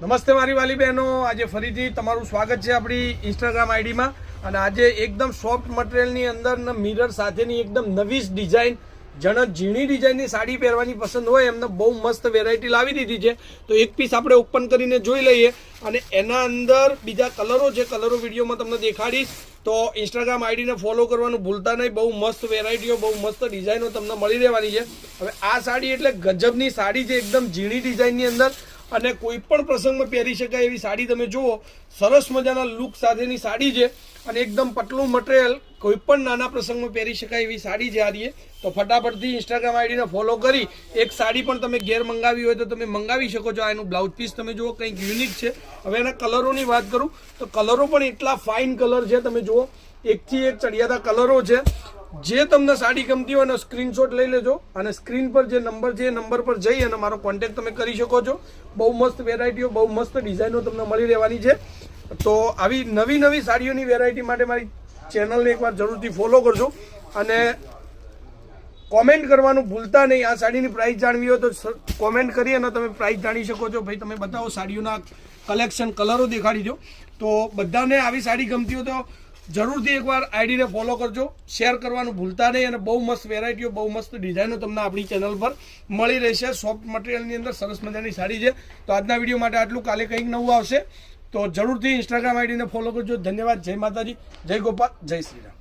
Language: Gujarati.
નમસ્તે મારી વાલી બહેનો, આજે ફરીથી તમારું સ્વાગત છે આપણી ઇન્સ્ટાગ્રામ આઈડીમાં. અને આજે એકદમ સોફ્ટ મટીરિયલની અંદર મિરર સાથેની એકદમ નવી ડિઝાઇન, ઝીણી ડિઝાઇનની સાડી પહેરવાની પસંદ હોય એમને બહુ મસ્ત વેરાયટી લાવી દીધી છે. તો એક પીસ આપણે ઓપન કરીને જોઈ લઈએ અને એના અંદર બીજા કલરો છે, કલરો વિડીયોમાં તમને દેખાડીશ. તો ઇન્સ્ટાગ્રામ આઈડીને ફોલો કરવાનું ભૂલતા નહીં. બહુ મસ્ત વેરાયટીઓ, બહુ મસ્ત ડિઝાઇનો તમને મળી રહેવાની છે. હવે આ સાડી એટલે ગજબની સાડી છે, એકદમ ઝીણી ડિઝાઇનની અંદર અને કોઈ પણ પ્રસંગમાં પહેરી શકાય એવી સાડી. તમે જુઓ, સરસ મજાના લુક સાથેની સાડી છે અને એકદમ પતલું મટીરિયલ, કોઈ પણ નાના પ્રસંગમાં પહેરી શકાય એવી સાડી છે આ રીએ. તો ફટાફટથી ઇન્સ્ટાગ્રામ આઈડીને ફોલો કરી એક સાડી પણ તમે ઘેર મંગાવી હોય તો તમે મંગાવી શકો છો. આ એનું બ્લાઉઝ પીસ તમે જુઓ, કંઈક યુનિક છે. હવે એના કલરોની વાત કરું તો કલરો પણ એટલા ફાઇન કલર છે. તમે જુઓ, એકથી એક ચડિયાતા કલરો છે. જે તમને સાડી ગમતી હોય એનો સ્ક્રીનશોટ લઈ લેજો અને સ્ક્રીન પર જે નંબર છે એ નંબર પર જઈ અને મારો કોન્ટેક્ટ તમે કરી શકો છો. બહુ મસ્ત વેરાયટીઓ, બહુ મસ્ત ડિઝાઇનો તમને મળી રહેવાની છે. તો આવી નવી સાડીઓની વેરાયટી માટે મારી ચેનલને એકવાર જરૂરથી ફોલો કરજો અને કોમેન્ટ કરવાનું ભૂલતા નહીં. આ સાડીની પ્રાઇસ જાણવી હોય તો કોમેન્ટ કરી અને તમે પ્રાઇસ જાણી શકો છો. ભાઈ તમે બતાવો સાડીઓના કલેક્શન, કલરો દેખાડી દો. તો બધાને આવી સાડી ગમતી હોય તો જરૂરથી એકવાર આઈડીને ફોલો કરજો, શેર કરવાનું ભૂલતા નહીં. અને બહુ મસ્ત વેરાયટીઓ, બહુ મસ્ત ડિઝાઇનો તમને આપણી ચેનલ પર મળી રહેશે. સોફ્ટ મટીરિયલની અંદર સરસ મજાની સાડી છે. તો આજના વિડીયો માટે આટલું. કાલે કંઈક નવું આવશે તો જરૂરથી ઇન્સ્ટાગ્રામ આઈડીને ફોલો કરજો. ધન્યવાદ. જય માતાજી, જય ગોપાલ, જય શ્રીરામ.